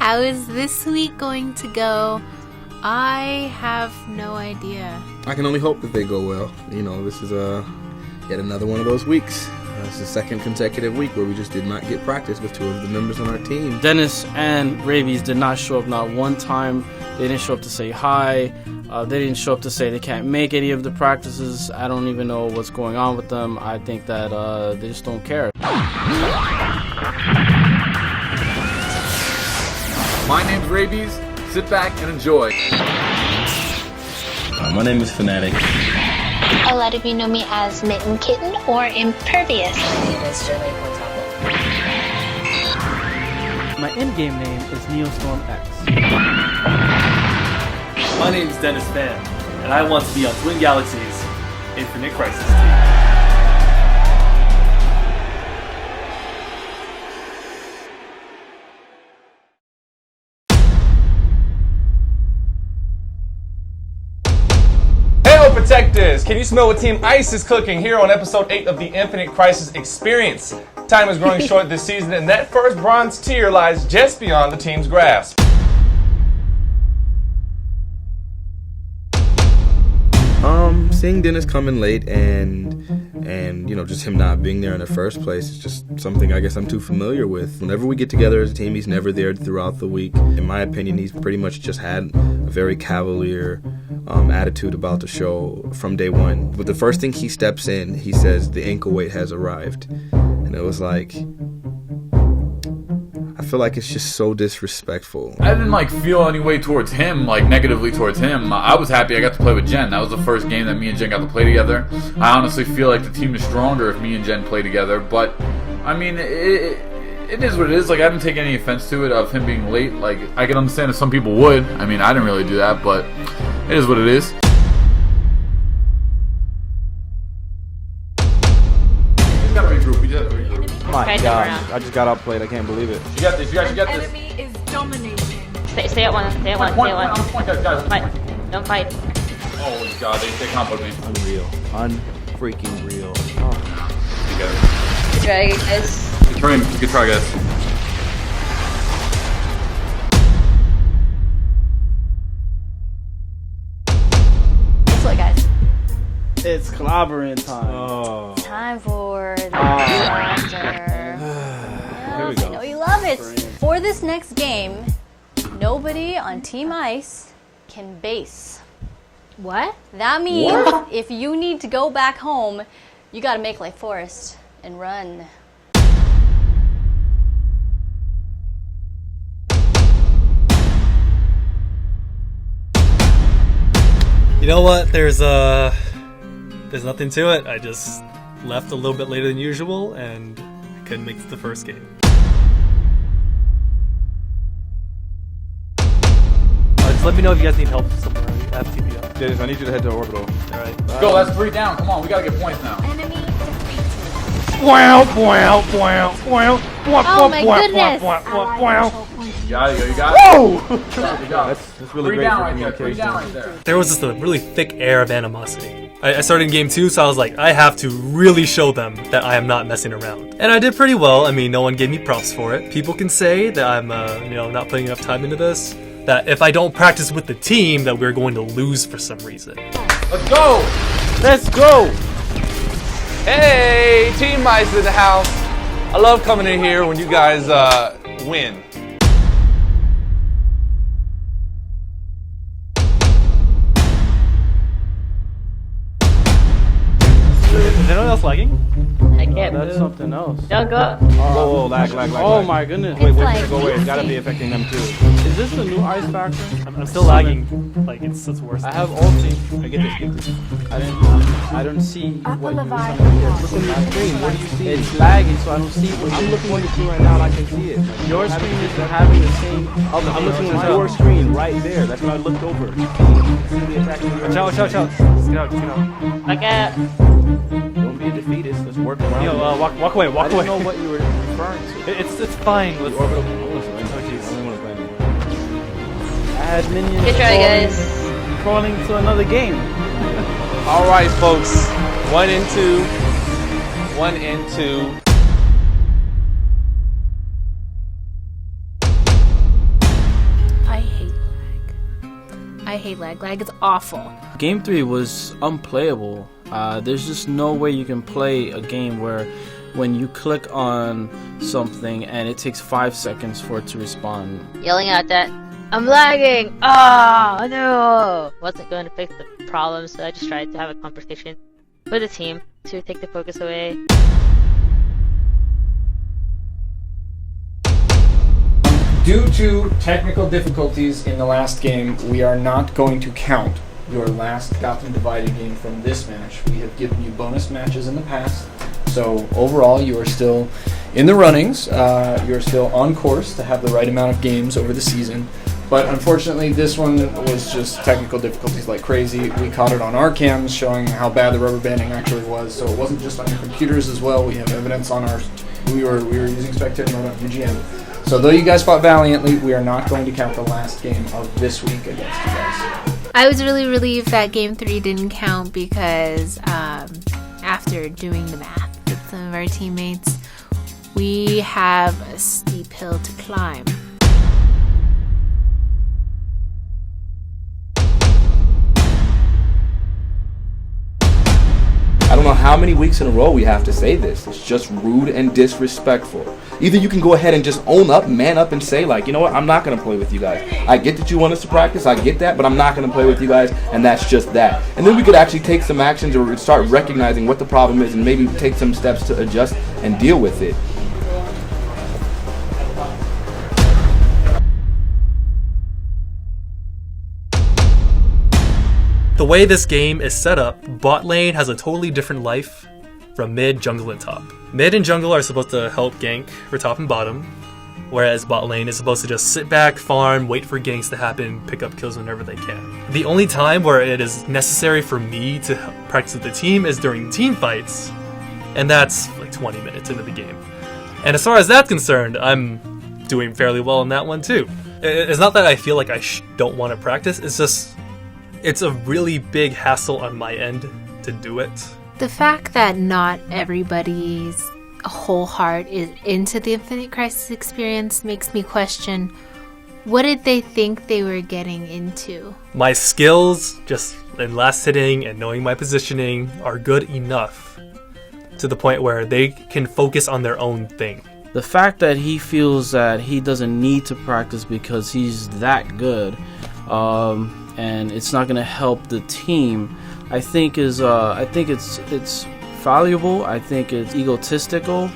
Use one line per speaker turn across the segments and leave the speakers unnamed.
How is this week going to go? I have no idea.
I can only hope that they go well. You know, this is yet another one of those weeks. It's the second consecutive week where we just did not get practice with two of the members on our team.
Dennis and Rabies did not show up not one time. They didn't show up to say hi. They didn't show up to say they can't make any of the practices. I don't even know what's going on with them. I think that they just don't care.
My name's Rabies. Sit back and enjoy.
My name is Fanatic.
A lot of you know me as Mitten Kitten or Impervious.
My name is Jermaine Portable.
My in-game name is Neostorm X.
My name is Dennis Fan, and I want to be on Twin Galaxies Infinite Crisis team.
Protectors, can you smell what Team Ice is cooking here on episode 8 of the Infinite Crisis Experience? Time is growing short this season, and that first bronze tier lies just beyond the team's grasp.
Seeing Dennis coming late and you know, just him not being there in the first place is just something I guess I'm too familiar with. Whenever we get together as a team, he's never there throughout the week. In my opinion, he's pretty much just had a very cavalier attitude about the show from day one. But the first thing he steps in, he says the ankle weight has arrived. And it was like, I feel like it's just so disrespectful.
I didn't feel any way towards him, negatively towards him. I was happy I got to play with Jen. That was the first game that me and Jen got to play together. I honestly feel like the team is stronger if me and Jen play together. But I mean, it is what it is. I didn't take any offense to it of him being late. I can understand if some people would. I mean, I didn't really do that, but it is what it is.
My gosh, I just got outplayed. I can't believe it.
You got this. You guys got this.
Enemy is dominating.
Stay at one. Stay at one. Stay at one.
Point, guys.
Fight. Don't fight.
Oh god, they comboed me.
Unreal. Unfreaking real. Oh.
You got it.
Good try, guys.
Good try, guys.
Guess what, guys?
It's clobbering time.
Oh.
Time for the
Here we go.
I know you love it. For this next game, nobody on Team Ice can base.
What?
That means if you need to go back home, you gotta make like Forrest and run.
You know what? There's nothing to it. I just left a little bit later than usual and couldn't make it to the first game. Just let me know if you guys need help somewhere. I have TP up.
Dennis, I need you to head to orbital.
Alright.
Let's go, that's 3 down. Come on, we gotta get points now.
Enemy defeated.
Oh my goodness!
You got it, you got it.
Whoa! That's really
3
great
down
for
right there, 3
communication.
down right there.
There was just a really thick air of animosity. I started in game 2, so I was like, I have to really show them that I am not messing around. And I did pretty well. I mean, no one gave me props for it. People can say that I'm, not putting enough time into this. That if I don't practice with the team, that we're going to lose for some reason.
Let's go!
Let's go! Hey, Team Ice in the house. I love coming in here when you guys win.
Is anyone else lagging?
I can't
That's
move.
something else.
Don't go.
Whoa, lag.
Oh my goodness.
Wait,
It's
go away. It's gotta be
lazy.
affecting them too.
Is this the new ice factor?
I'm still lagging. It's worse.
I have ulti.
I get this.
I don't see what you're
Boulevard.
Look on my screen. What do you see?
It's lagging, so I don't see what
I'm looking on the screen right now and I can see it.
your screen isn't having the same.
I'm looking at your screen right there. That's what I looked over.
Watch out. Let's get out.
Okay.
Don't be a defeatist. Let's work around.
Yo, walk away.
I didn't know what you were referring to.
It's fine. Let's.
Orbital.
I had minions
Good try, guys.
crawling to another game.
All right, folks. 1 and 2. 1 and 2.
I hate lag. Lag is awful.
Game 3 was unplayable. There's just no way you can play a game where when you click on something and it takes 5 seconds for it to respond.
Yelling out that, I'm lagging! Oh, no! Wasn't going to fix the problem, so I just tried to have a conversation with the team to take the focus away.
Due to technical difficulties in the last game, we are not going to count your last Gotham Divided game from this match. We have given you bonus matches in the past, so overall you are still in the runnings. You're still on course to have the right amount of games over the season. But unfortunately, this one was just technical difficulties like crazy. We caught it on our cams showing how bad the rubber banding actually was, so it wasn't just on your computers as well. We have evidence on our... We were using spectator mode on UGN. So though you guys fought valiantly, we are not going to count the last game of this week against you guys.
I was really relieved that Game 3 didn't count because after doing the math with some of our teammates, we have a steep hill to climb.
I don't know how many weeks in a row we have to say this. It's just rude and disrespectful. Either you can go ahead and just own up, man up, and say, like, you know what, I'm not going to play with you guys. I get that you want us to practice, I get that, but I'm not going to play with you guys, and that's just that. And then we could actually take some actions or start recognizing what the problem is and maybe take some steps to adjust and deal with it.
The way this game is set up, bot lane has a totally different life from mid, jungle, and top. Mid and jungle are supposed to help gank for top and bottom, whereas bot lane is supposed to just sit back, farm, wait for ganks to happen, pick up kills whenever they can. The only time where it is necessary for me to practice with the team is during team fights, and that's like 20 minutes into the game. And as far as that's concerned, I'm doing fairly well in that one too. It's not that I feel like I don't want to practice, it's just it's a really big hassle on my end to do it.
The fact that not everybody's whole heart is into the Infinite Crisis experience makes me question, what did they think they were getting into?
My skills, just in last hitting and knowing my positioning, are good enough to the point where they can focus on their own thing.
The fact that he feels that he doesn't need to practice because he's that good, and it's not going to help the team, I think it's valuable. I think it's egotistical,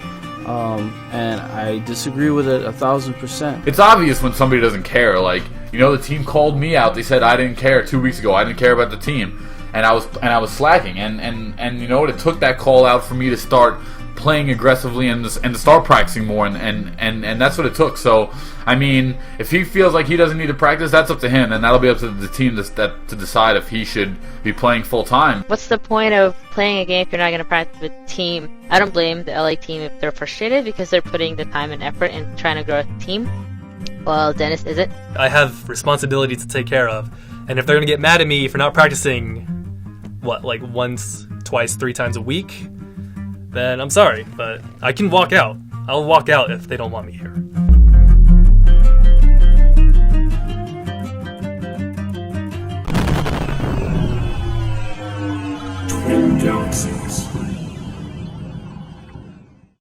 and I disagree with it 1,000%.
It's obvious when somebody doesn't care. Like, you know, the team called me out. They said I didn't care 2 weeks ago. I didn't care about the team, and I was slacking. And you know what? It took that call out for me to start playing aggressively and to start practicing more, and that's what it took. So, I mean, if he feels like he doesn't need to practice, that's up to him, and that'll be up to the team to decide if he should be playing full time.
What's the point of playing a game if you're not going to practice with the team? I don't blame the LA team if they're frustrated because they're putting the time and effort in trying to grow as a team. Well, Dennis isn't.
I have responsibility to take care of, and if they're going to get mad at me for not practicing, like once, twice, 3 times a week, then I'm sorry, but I can walk out. I'll walk out if they don't want me here.
Twin Galaxies.